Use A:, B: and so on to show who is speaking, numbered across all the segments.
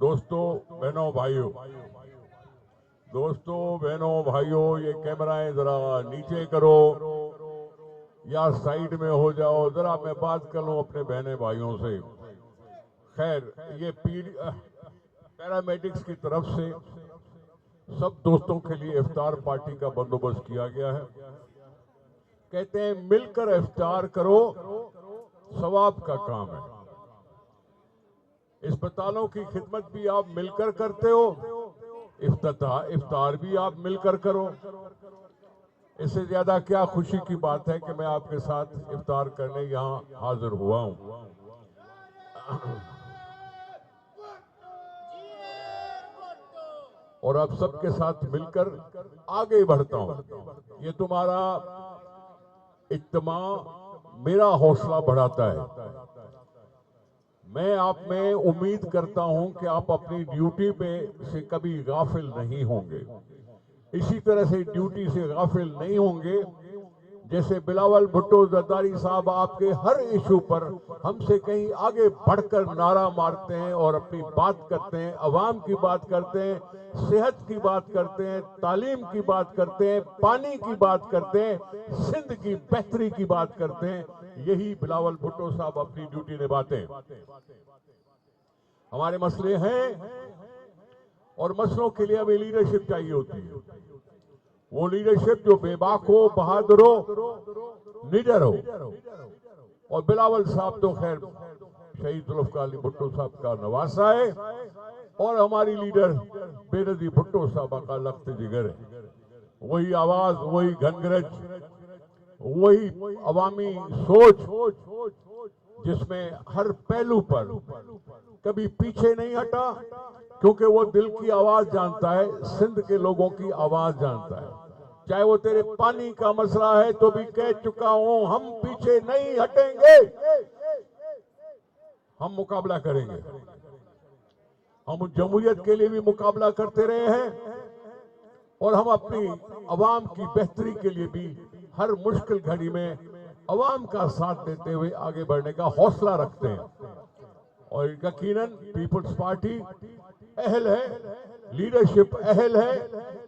A: دوستوں بہنوں بھائیوں یہ کیمرائیں ذرا نیچے کرو یا سائیڈ میں ہو جاؤ، ذرا میں بات کر لوں اپنے بہنیں بھائیوں سے۔ خیر، یہ پیرامیڈکس کی طرف سے سب دوستوں کے لیے افطار پارٹی کا بندوبست کیا گیا ہے۔ کہتے ہیں مل کر افطار کرو، ثواب کا کام ہے۔ اسپتالوں کی خدمت بھی آپ مل کر کرتے ہو، افطار بھی آپ مل کر کرو۔ اس سے زیادہ کیا خوشی کی بات ہے کہ میں آپ کے ساتھ افطار کرنے یہاں حاضر ہوا ہوں۔ اور اب سب کے ساتھ مل کر آگے بڑھتا ہوں۔ یہ تمہارا اجتماع میرا حوصلہ بڑھاتا ہے۔ میں آپ میں امید کرتا ہوں کہ آپ اپنی ڈیوٹی میں سے کبھی غافل نہیں ہوں گے، اسی طرح سے ڈیوٹی سے غافل نہیں ہوں گے جیسے بلاول بھٹو زرداری صاحب آپ کے ہر ایشو پر ہم سے کہیں آگے بڑھ کر نعرہ مارتے ہیں اور اپنی بات کرتے ہیں، عوام کی بات کرتے ہیں، صحت کی بات کرتے ہیں، تعلیم کی بات کرتے ہیں، پانی کی بات کرتے ہیں، سندھ کی بہتری کی بات کرتے ہیں۔ یہی بلاول بھٹو صاحب اپنی ڈیوٹی نبھاتے ہیں۔ ہمارے مسئلے ہیں اور مسئلوں کے لیے ہمیں لیڈرشپ چاہیے ہوتی ہے، وہ لیڈرشپ جو بے باک ہو، بہادر ہو، نڈر ہو۔ اور بلاول صاحب تو خیر شہید ذوالفقار علی بھٹو صاحب کا نواسا ہے اور ہماری لیڈر بے نظیر بھٹو صاحب کا لخت جگر ہے۔ وہی آواز، وہی گھنگرج، وہی عوامی سوچ جس میں ہر پہلو پر کبھی پیچھے نہیں ہٹا، کیونکہ وہ دل کی آواز جانتا ہے، سندھ کے لوگوں کی آواز جانتا ہے۔ چاہے وہ تیرے پانی کا مسئلہ ہے تو بھی کہہ چکا ہوں، ہم پیچھے نہیں ہٹیں گے، ہم مقابلہ کریں گے۔ ہم جمہوریت کے لیے بھی مقابلہ کرتے رہے ہیں اور ہم اپنی عوام کی بہتری کے لیے بھی ہر مشکل گھڑی میں عوام کا ساتھ دیتے ہوئے آگے بڑھنے کا حوصلہ رکھتے ہیں۔ اور یقیناً پیپلز پارٹی اہل ہے، لیڈرشپ اہل ہے،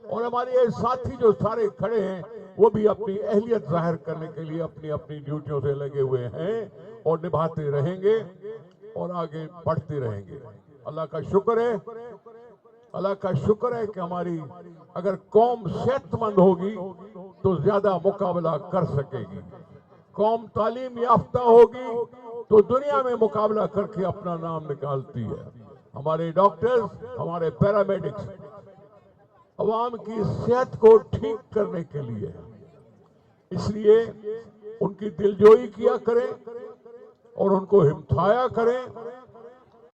A: اور ہمارے یہ ساتھی جو سارے کھڑے ہیں وہ بھی اپنی اہلیت ظاہر کرنے کے لیے اپنی اپنی ڈیوٹیوں سے لگے ہوئے ہیں اور نبھاتے رہیں گے اور آگے بڑھتے رہیں گے۔ اللہ کا شکر ہے کہ ہماری اگر قوم صحت مند ہوگی تو زیادہ مقابلہ کر سکے گی، قوم تعلیم یافتہ ہوگی تو دنیا میں مقابلہ کر کے اپنا نام نکالتی ہے۔ ہمارے ڈاکٹرز، ہمارے پیرامیڈکس عوام کی صحت کو ٹھیک کرنے کے لیے، اس لیے ان کی دلجوئی کیا کریں اور ان کو ہمتایا کریں